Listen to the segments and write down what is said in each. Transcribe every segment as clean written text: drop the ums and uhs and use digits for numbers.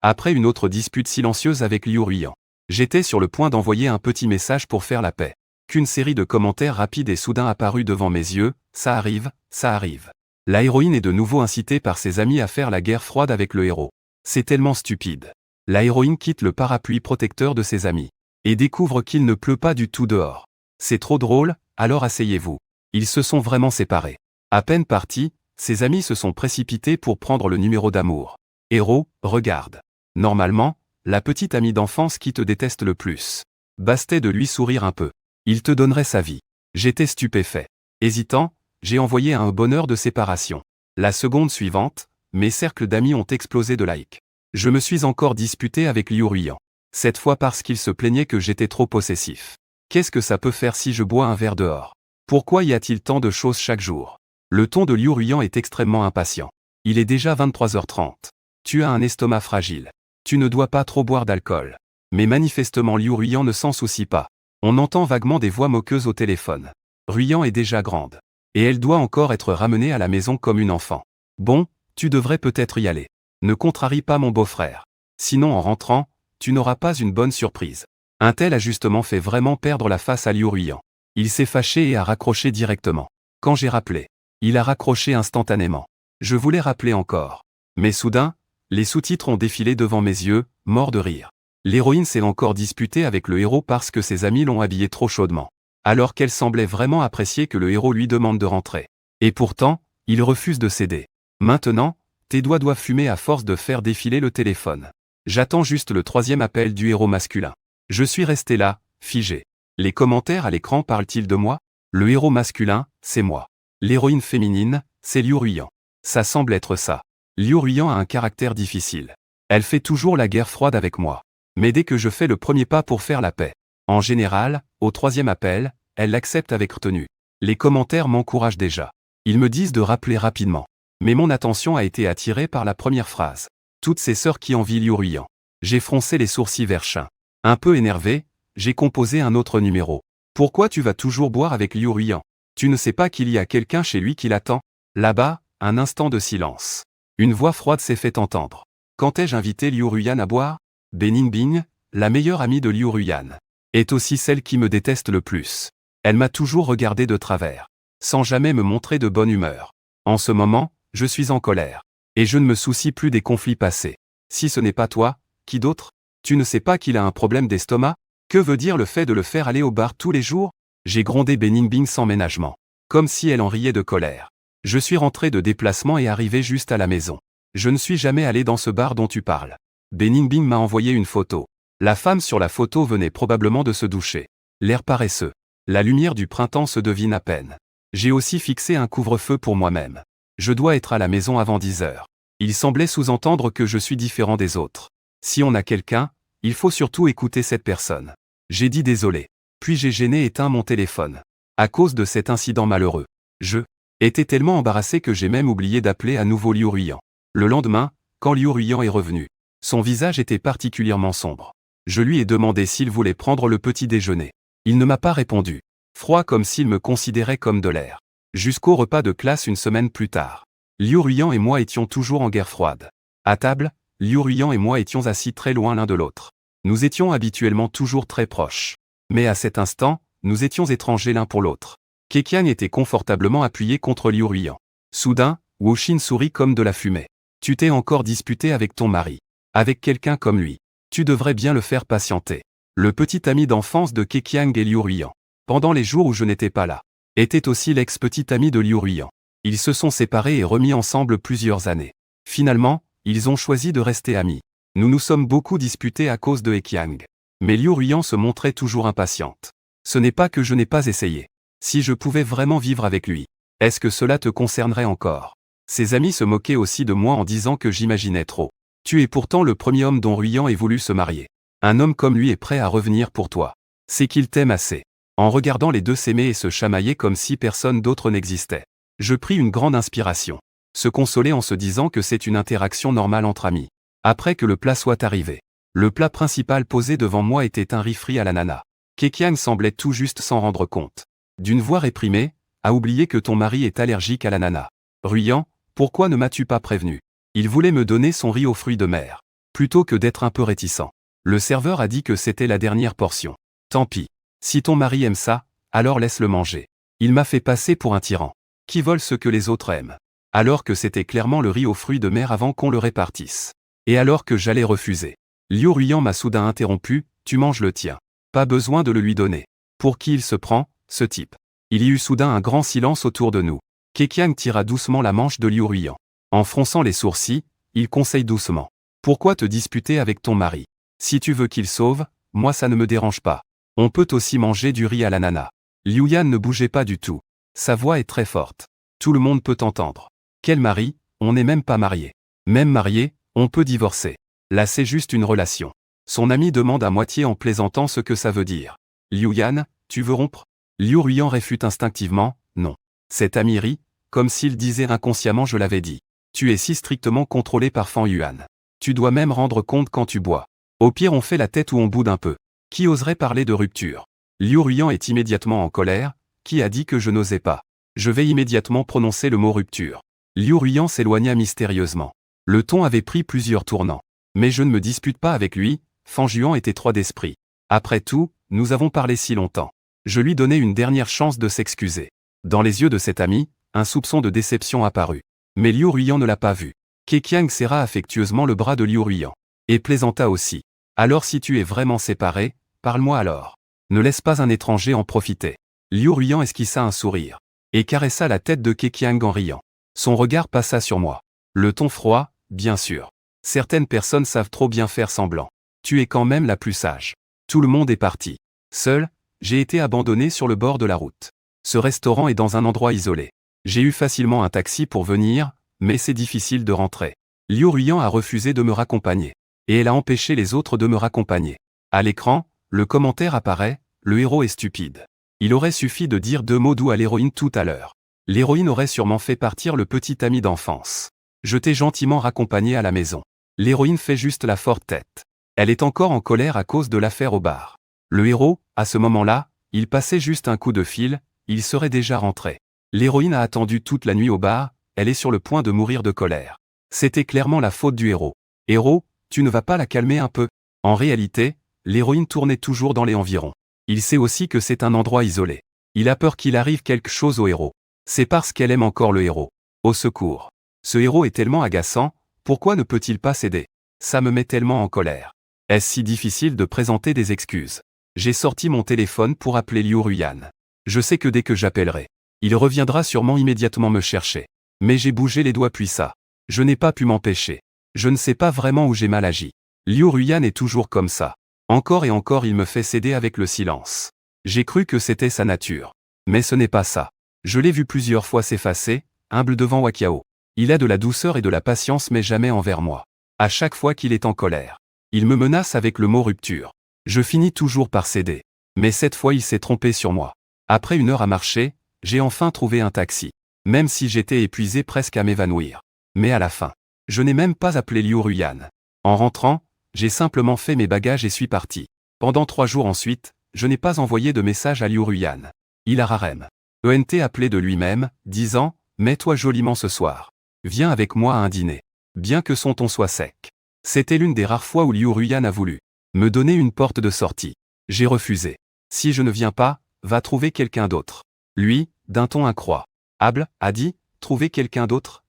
Après une autre dispute silencieuse avec Liu Ruiyan. J'étais sur le point d'envoyer un petit message pour faire la paix. Qu'une série de commentaires rapides et soudain apparus devant mes yeux, ça arrive, ça arrive. La héroïne est de nouveau incitée par ses amis à faire la guerre froide avec le héros. C'est tellement stupide. La héroïne quitte le parapluie protecteur de ses amis. Et découvre qu'il ne pleut pas du tout dehors. C'est trop drôle, alors asseyez-vous. Ils se sont vraiment séparés. À peine partis, ses amis se sont précipités pour prendre le numéro d'amour. Héros, regarde. Normalement, la petite amie d'enfance qui te déteste le plus. Bastait de lui sourire un peu. Il te donnerait sa vie. J'étais stupéfait. Hésitant, j'ai envoyé un bonheur de séparation. La seconde suivante, mes cercles d'amis ont explosé de likes. Je me suis encore disputé avec Liu Ruiyan. Cette fois parce qu'il se plaignait que j'étais trop possessif. Qu'est-ce que ça peut faire si je bois un verre dehors? Pourquoi y a-t-il tant de choses chaque jour? Le ton de Liu Ruiyan est extrêmement impatient. Il est déjà 23h30. Tu as un estomac fragile. Tu ne dois pas trop boire d'alcool. Mais manifestement Liu Ruiyan ne s'en soucie pas. On entend vaguement des voix moqueuses au téléphone. Ruiyan est déjà grande. Et elle doit encore être ramenée à la maison comme une enfant. Bon, tu devrais peut-être y aller. Ne contrarie pas mon beau-frère. Sinon en rentrant, tu n'auras pas une bonne surprise. Un tel ajustement fait vraiment perdre la face à Liu Ruiyan. Il s'est fâché et a raccroché directement. Quand j'ai rappelé, il a raccroché instantanément. Je voulais rappeler encore. Mais soudain, les sous-titres ont défilé devant mes yeux, mort de rire. L'héroïne s'est encore disputée avec le héros parce que ses amis l'ont habillé trop chaudement. Alors qu'elle semblait vraiment apprécier que le héros lui demande de rentrer. Et pourtant, il refuse de céder. Maintenant, tes doigts doivent fumer à force de faire défiler le téléphone. J'attends juste le troisième appel du héros masculin. Je suis resté là, figé. Les commentaires à l'écran parlent-ils de moi? Le héros masculin, c'est moi. L'héroïne féminine, c'est Liu Ruiyan. Ça semble être ça. Liu Ruiyan a un caractère difficile. Elle fait toujours la guerre froide avec moi. Mais dès que je fais le premier pas pour faire la paix, en général, au troisième appel, elle l'accepte avec retenue. Les commentaires m'encouragent déjà. Ils me disent de rappeler rapidement. Mais mon attention a été attirée par la première phrase. Toutes ces sœurs qui envient Liu Ruiyan. J'ai froncé les sourcils vers chien. Un peu énervé, j'ai composé un autre numéro. Pourquoi tu vas toujours boire avec Liu Ruiyan? Tu ne sais pas qu'il y a quelqu'un chez lui qui l'attend? Là-bas, un instant de silence. Une voix froide s'est fait entendre. Quand ai-je invité Liu Ruiyan à boire? Bingbing, la meilleure amie de Liu Ruiyan, est aussi celle qui me déteste le plus. Elle m'a toujours regardé de travers, sans jamais me montrer de bonne humeur. En ce moment, je suis en colère. Et je ne me soucie plus des conflits passés. Si ce n'est pas toi, qui d'autre? Tu ne sais pas qu'il a un problème d'estomac? Que veut dire le fait de le faire aller au bar tous les jours? J'ai grondé Bingbing sans ménagement. Comme si elle en riait de colère. Je suis rentré de déplacement et arrivé juste à la maison. Je ne suis jamais allé dans ce bar dont tu parles. Bingbing m'a envoyé une photo. La femme sur la photo venait probablement de se doucher. L'air paresseux. La lumière du printemps se devine à peine. J'ai aussi fixé un couvre-feu pour moi-même. Je dois être à la maison avant 10 heures. Il semblait sous-entendre que je suis différent des autres. Si on a quelqu'un, il faut surtout écouter cette personne. J'ai dit désolé. Puis j'ai gêné et éteint mon téléphone. À cause de cet incident malheureux. Je étais tellement embarrassé que j'ai même oublié d'appeler à nouveau Liu Ruiyan. Le lendemain, quand Liu Ruiyan est revenu, son visage était particulièrement sombre. Je lui ai demandé s'il voulait prendre le petit déjeuner. Il ne m'a pas répondu. Froid comme s'il me considérait comme de l'air. Jusqu'au repas de classe une semaine plus tard. Liu Ruiyan et moi étions toujours en guerre froide. À table, Liu Ruiyan et moi étions assis très loin l'un de l'autre. Nous étions habituellement toujours très proches. Mais à cet instant, nous étions étrangers l'un pour l'autre. Keqiang était confortablement appuyé contre Liu Ruiyan. Soudain, Wu Xin sourit comme de la fumée. Tu t'es encore disputé avec ton mari. Avec quelqu'un comme lui. Tu devrais bien le faire patienter. Le petit ami d'enfance de Keqiang et Liu Ruiyan, pendant les jours où je n'étais pas là, était aussi l'ex-petit ami de Liu Ruiyan. Ils se sont séparés et remis ensemble plusieurs années. Finalement, ils ont choisi de rester amis. Nous nous sommes beaucoup disputés à cause de Keqiang. Mais Liu Ruiyan se montrait toujours impatiente. Ce n'est pas que je n'ai pas essayé. Si je pouvais vraiment vivre avec lui, est-ce que cela te concernerait encore? Ses amis se moquaient aussi de moi en disant que j'imaginais trop. Tu es pourtant le premier homme dont Ruiyan ait voulu se marier. Un homme comme lui est prêt à revenir pour toi. C'est qu'il t'aime assez. En regardant les deux s'aimer et se chamailler comme si personne d'autre n'existait, je pris une grande inspiration. Se consoler en se disant que c'est une interaction normale entre amis. Après que le plat soit arrivé. Le plat principal posé devant moi était un riz frit à l'ananas. Keqiang semblait tout juste s'en rendre compte. D'une voix réprimée, a oublié que ton mari est allergique à l'ananas. Ruiyan, pourquoi ne m'as-tu pas prévenu? Il voulait me donner son riz aux fruits de mer. plutôt que d'être un peu réticent. Le serveur a dit que c'était la dernière portion. Tant pis. Si ton mari aime ça, alors laisse-le manger. Il m'a fait passer pour un tyran, qui vole ce que les autres aiment. Alors que c'était clairement le riz aux fruits de mer avant qu'on le répartisse. Et alors que j'allais refuser. Liu Ruyan m'a soudain interrompu, tu manges le tien. Pas besoin de le lui donner. Pour qui il se prend, ce type? Il y eut soudain un grand silence autour de nous. Keqiang tira doucement la manche de Liu Ruyan. En fronçant les sourcils, il conseille doucement. Pourquoi te disputer avec ton mari? Si tu veux qu'il sauve, moi ça ne me dérange pas. On peut aussi manger du riz à l'ananas. Liu Yan ne bougeait pas du tout. Sa voix est très forte. Tout le monde peut entendre. Quel mari? On n'est même pas marié. Même marié, on peut divorcer. Là c'est juste une relation. Son ami demande à moitié en plaisantant ce que ça veut dire. Liu Yan, tu veux rompre? Liu Ruyan réfute instinctivement, non. Cet ami rit, comme s'il disait inconsciemment je l'avais dit. Tu es si strictement contrôlé par Fan Yuan. Tu dois même rendre compte quand tu bois. Au pire on fait la tête ou on boude un peu. Qui oserait parler de rupture? Liu Ruyan est immédiatement en colère, qui a dit que je n'osais pas? Je vais immédiatement prononcer le mot rupture. Liu Ruyan s'éloigna mystérieusement. Le ton avait pris plusieurs tournants. Mais je ne me dispute pas avec lui, Fan Juan est étroit d'esprit. Après tout, nous avons parlé si longtemps. Je lui donnai une dernière chance de s'excuser. Dans les yeux de cet ami, un soupçon de déception apparut. Mais Liu Ruyan ne l'a pas vu. Keqiang serra affectueusement le bras de Liu Ruyan. Et plaisanta aussi. Alors si tu es vraiment séparé, parle-moi alors. Ne laisse pas un étranger en profiter. Liu Ruyan esquissa un sourire. Et caressa la tête de Keqiang en riant. Son regard passa sur moi. Le ton froid, bien sûr. Certaines personnes savent trop bien faire semblant. Tu es quand même la plus sage. Tout le monde est parti. Seul, j'ai été abandonné sur le bord de la route. Ce restaurant est dans un endroit isolé. J'ai eu facilement un taxi pour venir, mais c'est difficile de rentrer. Liu Ruyan a refusé de me raccompagner. Et elle a empêché les autres de me raccompagner. À l'écran, le commentaire apparaît, le héros est stupide. Il aurait suffi de dire 2 mots doux à l'héroïne tout à l'heure. L'héroïne aurait sûrement fait partir le petit ami d'enfance. Je t'ai gentiment raccompagné à la maison. L'héroïne fait juste la forte tête. Elle est encore en colère à cause de l'affaire au bar. Le héros, à ce moment-là, il passait juste un coup de fil, il serait déjà rentré. L'héroïne a attendu toute la nuit au bar, elle est sur le point de mourir de colère. C'était clairement la faute du héros. Héros, tu ne vas pas la calmer un peu? En réalité, l'héroïne tournait toujours dans les environs. Il sait aussi que c'est un endroit isolé. Il a peur qu'il arrive quelque chose au héros. C'est parce qu'elle aime encore le héros. Au secours. Ce héros est tellement agaçant, pourquoi ne peut-il pas céder? Ça me met tellement en colère. Est-ce si difficile de présenter des excuses? J'ai sorti mon téléphone pour appeler Liu Ruyan. Je sais que dès que j'appellerai, il reviendra sûrement immédiatement me chercher. Mais j'ai bougé les doigts puis ça. Je n'ai pas pu m'empêcher. Je ne sais pas vraiment où j'ai mal agi. Liu Ruyan est toujours comme ça. Encore et encore il me fait céder avec le silence. J'ai cru que c'était sa nature. Mais ce n'est pas ça. Je l'ai vu plusieurs fois s'effacer, humble devant Wakiao. Il a de la douceur et de la patience mais jamais envers moi. À chaque fois qu'il est en colère, il me menace avec le mot rupture. Je finis toujours par céder. Mais cette fois il s'est trompé sur moi. Après 1 heure à marcher, j'ai enfin trouvé un taxi. Même si j'étais épuisé presque à m'évanouir. Mais à la fin, je n'ai même pas appelé Liu Ruyan. En rentrant, j'ai simplement fait mes bagages et suis parti. Pendant 3 jours ensuite, je n'ai pas envoyé de message à Liu Ruyan. Il a rarement appelé de lui-même, disant « Mets-toi joliment ce soir. Viens avec moi à un dîner. » Bien que son ton soit sec. C'était l'une des rares fois où Liu Ruyan a voulu me donner une porte de sortie. J'ai refusé. Si je ne viens pas, va trouver quelqu'un d'autre. Lui, d'un ton incroyable, a dit « Trouver quelqu'un d'autre ?»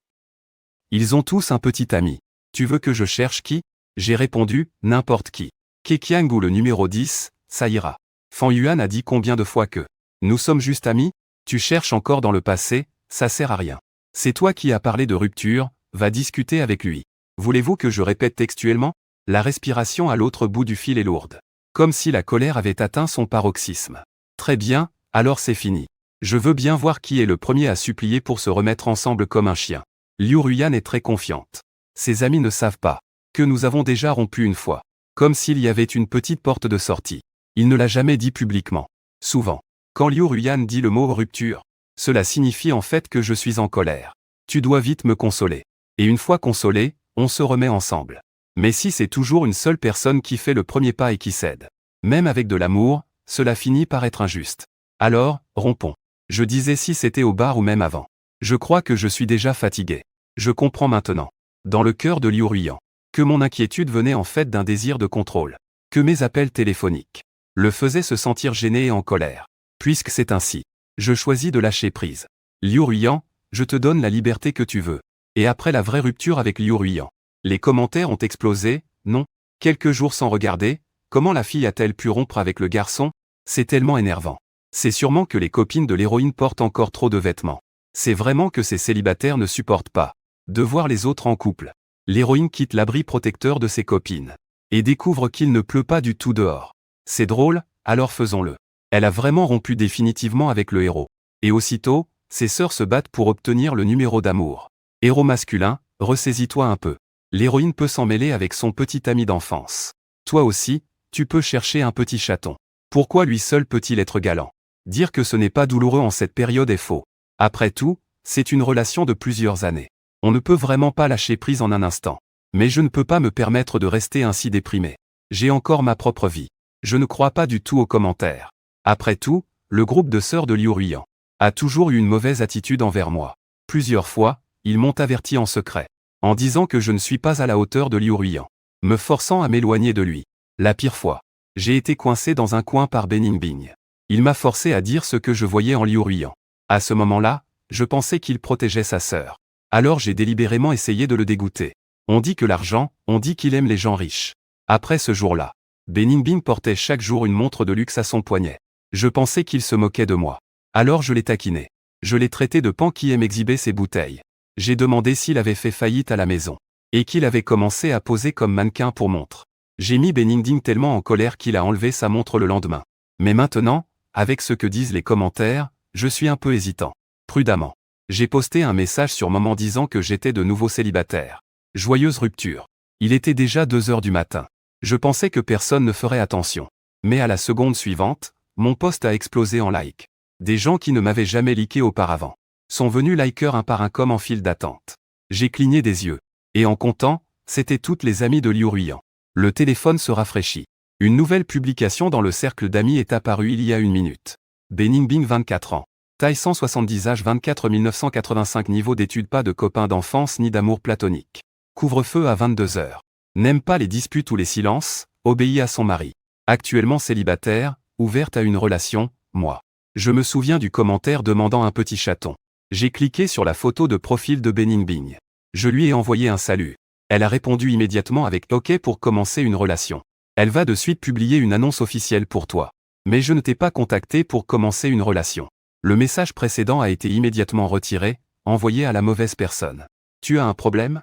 Ils ont tous un petit ami. Tu veux que je cherche qui? J'ai répondu « N'importe qui. Keqiang ou le numéro 10, ça ira. » Fan Yuan a dit combien de fois que « Nous sommes juste amis? Tu cherches encore dans le passé, ça sert à rien. C'est toi qui as parlé de rupture, va discuter avec lui. Voulez-vous que je répète textuellement? La respiration à l'autre bout du fil est lourde. Comme si la colère avait atteint son paroxysme. Très bien, alors c'est fini. Je veux bien voir qui est le premier à supplier pour se remettre ensemble comme un chien. Liu Ruyan est très confiante. Ses amis ne savent pas que nous avons déjà rompu une fois. Comme s'il y avait une petite porte de sortie. Il ne l'a jamais dit publiquement. Souvent, quand Liu Ruyan dit le mot rupture, cela signifie en fait que je suis en colère. Tu dois vite me consoler. Et une fois consolé, on se remet ensemble. Mais si c'est toujours une seule personne qui fait le premier pas et qui cède, même avec de l'amour, cela finit par être injuste. Alors, rompons. Je disais si c'était au bar ou même avant. Je crois que je suis déjà fatigué. Je comprends maintenant. Dans le cœur de Liu Ruyan, Que mon inquiétude venait en fait d'un désir de contrôle. Que mes appels téléphoniques le faisaient se sentir gêné et en colère. Puisque c'est ainsi, je choisis de lâcher prise. Liu Ruiyan, je te donne la liberté que tu veux. Et après la vraie rupture avec Liu Ruiyan, les commentaires ont explosé. Non, quelques jours sans regarder, comment la fille a-t-elle pu rompre avec le garçon? C'est tellement énervant. C'est sûrement que les copines de l'héroïne portent encore trop de vêtements. C'est vraiment que ces célibataires ne supportent pas de voir les autres en couple. L'héroïne quitte l'abri protecteur de ses copines et découvre qu'il ne pleut pas du tout dehors. C'est drôle, alors faisons-le. Elle a vraiment rompu définitivement avec le héros. Et aussitôt, ses sœurs se battent pour obtenir le numéro d'amour. Héros masculin, ressaisis-toi un peu. L'héroïne peut s'en mêler avec son petit ami d'enfance. Toi aussi, tu peux chercher un petit chaton. Pourquoi lui seul peut-il être galant? Dire que ce n'est pas douloureux en cette période est faux. Après tout, c'est une relation de plusieurs années. On ne peut vraiment pas lâcher prise en un instant. Mais je ne peux pas me permettre de rester ainsi déprimé. J'ai encore ma propre vie. Je ne crois pas du tout aux commentaires. Après tout, le groupe de sœurs de Liu Ruiyan a toujours eu une mauvaise attitude envers moi. Plusieurs fois, ils m'ont averti en secret, en disant que je ne suis pas à la hauteur de Liu Ruiyan, me forçant à m'éloigner de lui. La pire fois, j'ai été coincé dans un coin par Beningbing. Il m'a forcé à dire ce que je voyais en Liu Ruiyan. À ce moment-là, je pensais qu'il protégeait sa sœur. Alors j'ai délibérément essayé de le dégoûter. On dit que l'argent, on dit qu'il aime les gens riches. Après ce jour-là, Beningbing portait chaque jour une montre de luxe à son poignet. Je pensais qu'il se moquait de moi. Alors je l'ai taquiné. Je l'ai traité de pan qui aime exhiber ses bouteilles. J'ai demandé s'il avait fait faillite à la maison. Et qu'il avait commencé à poser comme mannequin pour montre. J'ai mis Beningbing tellement en colère qu'il a enlevé sa montre le lendemain. Mais maintenant, avec ce que disent les commentaires, je suis un peu hésitant. Prudemment. J'ai posté un message sur Moment disant que j'étais de nouveau célibataire. Joyeuse rupture. Il était déjà 2 heures du matin. Je pensais que personne ne ferait attention. Mais à la seconde suivante, mon post a explosé en like. Des gens qui ne m'avaient jamais liké auparavant sont venus liker un par un comme en file d'attente. J'ai cligné des yeux. Et en comptant, c'était toutes les amies de Liu Ruiyan. Le téléphone se rafraîchit. Une nouvelle publication dans le cercle d'amis est apparue il y a 1 minute. Beningbing 24 ans. Taille 170 âge 24 1985 niveau d'études pas de copains d'enfance ni d'amour platonique. Couvre-feu à 22 heures. N'aime pas les disputes ou les silences, obéit à son mari. Actuellement célibataire, ouverte à une relation, moi. Je me souviens du commentaire demandant un petit chaton. J'ai cliqué sur la photo de profil de Beningbing. Je lui ai envoyé un salut. Elle a répondu immédiatement avec OK pour commencer une relation. Elle va de suite publier une annonce officielle pour toi. Mais je ne t'ai pas contacté pour commencer une relation. Le message précédent a été immédiatement retiré, envoyé à la mauvaise personne. Tu as un problème?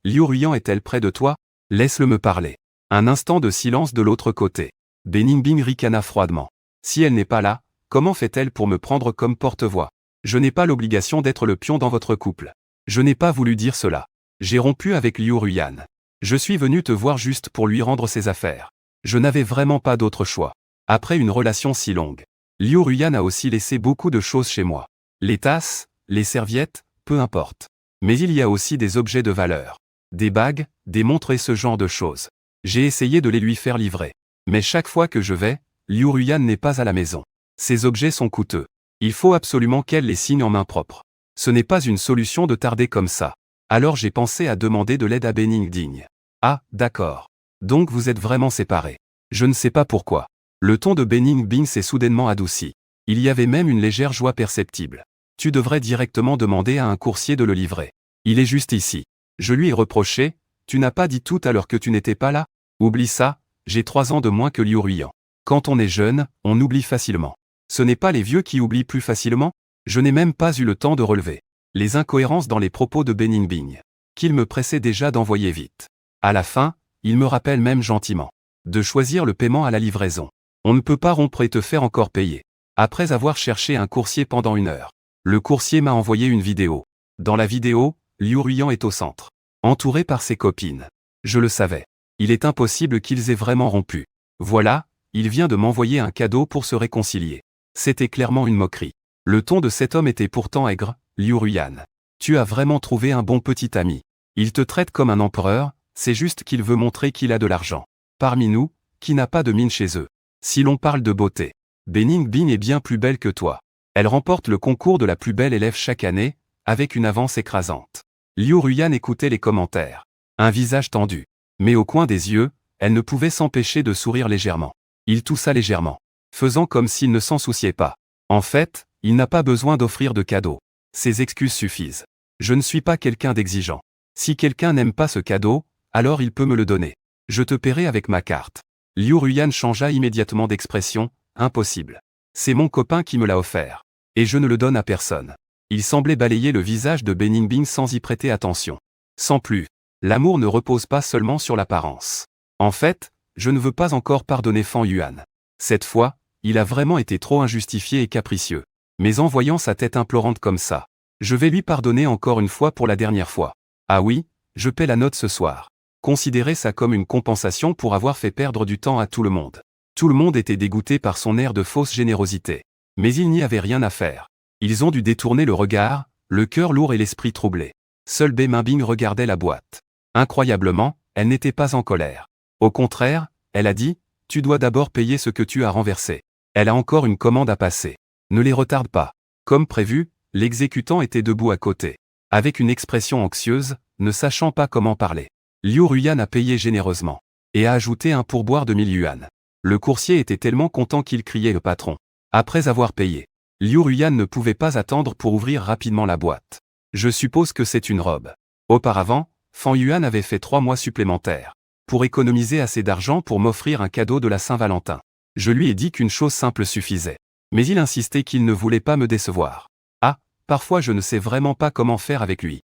Liu Ruiyan est-elle près de toi? Laisse-le me parler. Un instant de silence de l'autre côté. Beningbing ricana froidement. Si elle n'est pas là, comment fait-elle pour me prendre comme porte-voix? Je n'ai pas l'obligation d'être le pion dans votre couple. Je n'ai pas voulu dire cela. J'ai rompu avec Liu Ruiyan. Je suis venu te voir juste pour lui rendre ses affaires. Je n'avais vraiment pas d'autre choix. Après une relation si longue, Liu Ruiyan a aussi laissé beaucoup de choses chez moi. Les tasses, les serviettes, peu importe. Mais il y a aussi des objets de valeur. Des bagues, des montres et ce genre de choses. J'ai essayé de les lui faire livrer. Mais chaque fois que je vais, Liu Ruiyan n'est pas à la maison. Ces objets sont coûteux. Il faut absolument qu'elle les signe en main propre. Ce n'est pas une solution de tarder comme ça. Alors j'ai pensé à demander de l'aide à Beningbing. Ah, d'accord. Donc vous êtes vraiment séparés. Je ne sais pas pourquoi. Le ton de Beningbing s'est soudainement adouci. Il y avait même une légère joie perceptible. Tu devrais directement demander à un coursier de le livrer. Il est juste ici. Je lui ai reproché, tu n'as pas dit tout à l'heure que tu n'étais pas là? Oublie ça, j'ai 3 ans de moins que Liu Ruiyan. Quand on est jeune, on oublie facilement. Ce n'est pas les vieux qui oublient plus facilement? Je n'ai même pas eu le temps de relever les incohérences dans les propos de Beningbing, qu'il me pressait déjà d'envoyer vite. À la fin, il me rappelle même gentiment de choisir le paiement à la livraison. On ne peut pas rompre et te faire encore payer. Après avoir cherché un coursier pendant 1 heure, le coursier m'a envoyé une vidéo. Dans la vidéo, Liu Ruiyan est au centre, entouré par ses copines. Je le savais. Il est impossible qu'ils aient vraiment rompu. Voilà, il vient de m'envoyer un cadeau pour se réconcilier. C'était clairement une moquerie. Le ton de cet homme était pourtant aigre. Liu Ruiyan. Tu as vraiment trouvé un bon petit ami. Il te traite comme un empereur, c'est juste qu'il veut montrer qu'il a de l'argent. Parmi nous, qui n'a pas de mine chez eux? Si l'on parle de beauté, Beningbing est bien plus belle que toi. Elle remporte le concours de la plus belle élève chaque année, avec une avance écrasante. Liu Ruiyan écoutait les commentaires. un visage tendu. Mais au coin des yeux, elle ne pouvait s'empêcher de sourire légèrement. Il toussa légèrement, faisant comme s'il ne s'en souciait pas. En fait, il n'a pas besoin d'offrir de cadeau. Ses excuses suffisent. Je ne suis pas quelqu'un d'exigeant. Si quelqu'un n'aime pas ce cadeau, alors il peut me le donner. Je te paierai avec ma carte. Liu Ruyan changea immédiatement d'expression, impossible. C'est mon copain qui me l'a offert. Et je ne le donne à personne. Il semblait balayer le visage de Beningbing sans y prêter attention. Sans plus. L'amour ne repose pas seulement sur l'apparence. En fait, je ne veux pas encore pardonner Fan Yuan. Cette fois, il a vraiment été trop injustifié et capricieux. Mais en voyant sa tête implorante comme ça, je vais lui pardonner encore une fois pour la dernière fois. Ah oui, je paie la note ce soir. Considérez ça comme une compensation pour avoir fait perdre du temps à tout le monde. Tout le monde était dégoûté par son air de fausse générosité. Mais il n'y avait rien à faire. Ils ont dû détourner le regard, le cœur lourd et l'esprit troublé. Seule Beningbing regardait la boîte. Incroyablement, elle n'était pas en colère. Au contraire, elle a dit, « Tu dois d'abord payer ce que tu as renversé. » Elle a encore une commande à passer. Ne les retarde pas. Comme prévu, l'exécutant était debout à côté. Avec une expression anxieuse, ne sachant pas comment parler. Liu Ruyan a payé généreusement. Et a ajouté un pourboire de 1000 yuan. Le coursier était tellement content qu'il criait au patron. Après avoir payé, Liu Ruyan ne pouvait pas attendre pour ouvrir rapidement la boîte. Je suppose que c'est une robe. Auparavant, Fan Yuan avait fait 3 mois supplémentaires. Pour économiser assez d'argent pour m'offrir un cadeau de la Saint-Valentin. Je lui ai dit qu'une chose simple suffisait. Mais il insistait qu'il ne voulait pas me décevoir. Ah, parfois je ne sais vraiment pas comment faire avec lui.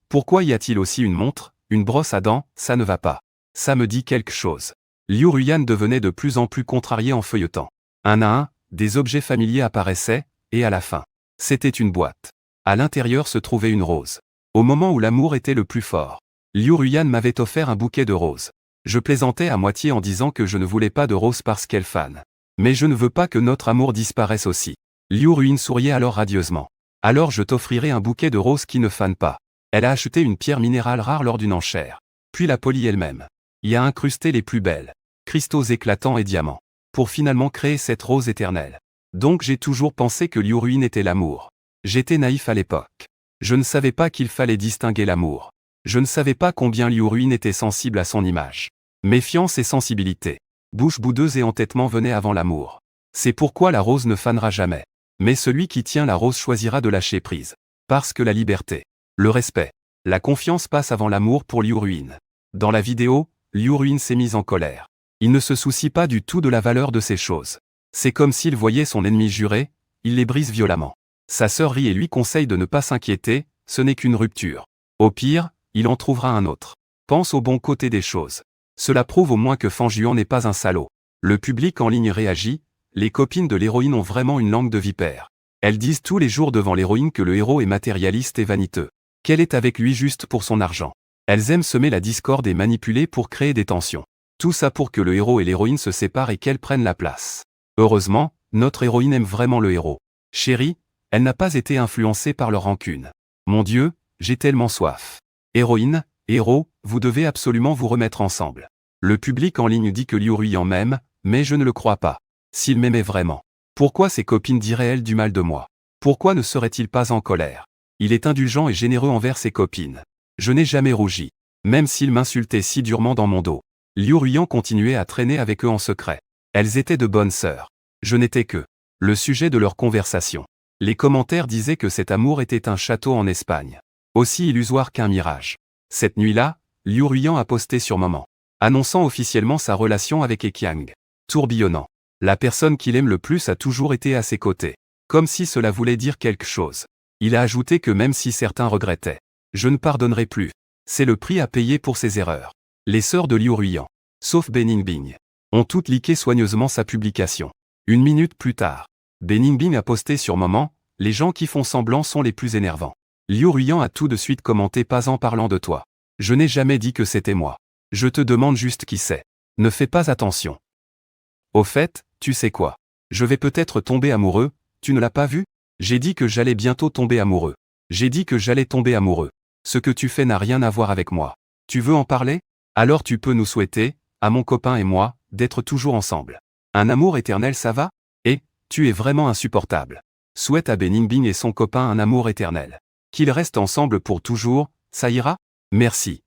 Pourquoi y a-t-il aussi une montre, une brosse à dents, ça ne va pas. Ça me dit quelque chose. Liu Ruyan devenait de plus en plus contrarié en feuilletant. Un à un, des objets familiers apparaissaient, et à la fin, c'était une boîte. À l'intérieur se trouvait une rose. Au moment où l'amour était le plus fort, Liu Ruyan m'avait offert un bouquet de roses. Je plaisantais à moitié en disant que je ne voulais pas de roses parce qu'elle fan. Mais je ne veux pas que notre amour disparaisse aussi. Liu Ruyan souriait alors radieusement. Alors je t'offrirai un bouquet de roses qui ne fanent pas. Elle a acheté une pierre minérale rare lors d'une enchère. Puis la polie elle-même. Y a incrusté les plus belles cristaux éclatants et diamants. Pour finalement créer cette rose éternelle. Donc j'ai toujours pensé que Liu Ruyan était l'amour. J'étais naïf à l'époque. Je ne savais pas qu'il fallait distinguer l'amour. Je ne savais pas combien Liu Ruyan était sensible à son image. Méfiance et sensibilité. Bouche boudeuse et entêtement venaient avant l'amour. C'est pourquoi la rose ne fanera jamais. Mais celui qui tient la rose choisira de lâcher prise. Parce que la liberté, le respect, la confiance passent avant l'amour pour Liu Ruyan. Dans la vidéo, Liu Ruyan s'est mis en colère. Il ne se soucie pas du tout de la valeur de ces choses. C'est comme s'il voyait son ennemi juré, il les brise violemment. Sa sœur rit et lui conseille de ne pas s'inquiéter, ce n'est qu'une rupture. Au pire, il en trouvera un autre. Pense au bon côté des choses. Cela prouve au moins que Fan Yuan n'est pas un salaud. Le public en ligne réagit, les copines de l'héroïne ont vraiment une langue de vipère. Elles disent tous les jours devant l'héroïne que le héros est matérialiste et vaniteux. Qu'elle est avec lui juste pour son argent. Elles aiment semer la discorde et manipuler pour créer des tensions. Tout ça pour que le héros et l'héroïne se séparent et qu'elle prenne la place. Heureusement, notre héroïne aime vraiment le héros. Chérie, elle n'a pas été influencée par leur rancune. Mon Dieu, j'ai tellement soif. Héroïne, héros, vous devez absolument vous remettre ensemble. Le public en ligne dit que Liu Ruyan m'aime, mais je ne le crois pas. S'il m'aimait vraiment, pourquoi ses copines diraient-elles du mal de moi? Pourquoi ne serait-il pas en colère? Il est indulgent et généreux envers ses copines. Je n'ai jamais rougi. Même s'il m'insultait si durement dans mon dos. Liu Ruyan continuait à traîner avec eux en secret. Elles étaient de bonnes sœurs. Je n'étais que le sujet de leur conversation. Les commentaires disaient que cet amour était un château en Espagne. Aussi illusoire qu'un mirage. Cette nuit-là, Liu Ruyan a posté sur Moment, annonçant officiellement sa relation avec Eqiang. Tourbillonnant. La personne qu'il aime le plus a toujours été à ses côtés. Comme si cela voulait dire quelque chose. Il a ajouté que même si certains regrettaient, je ne pardonnerai plus. C'est le prix à payer pour ses erreurs. Les sœurs de Liu Ruyan, sauf Beningbing, ont toutes liké soigneusement sa publication. Une minute plus tard, Beningbing a posté sur Moment, les gens qui font semblant sont les plus énervants. Liu Ruyan a tout de suite commenté pas en parlant de toi. Je n'ai jamais dit que c'était moi. Je te demande juste qui c'est. Ne fais pas attention. Au fait, tu sais quoi? Je vais peut-être tomber amoureux, tu ne l'as pas vu? J'ai dit que j'allais bientôt tomber amoureux. J'ai dit que j'allais tomber amoureux. Ce que tu fais n'a rien à voir avec moi. Tu veux en parler? Alors tu peux nous souhaiter, à mon copain et moi, d'être toujours ensemble. Un amour éternel ça va? Et, tu es vraiment insupportable. Souhaite à Beningbing et son copain un amour éternel. Qu'ils restent ensemble pour toujours, ça ira? Merci.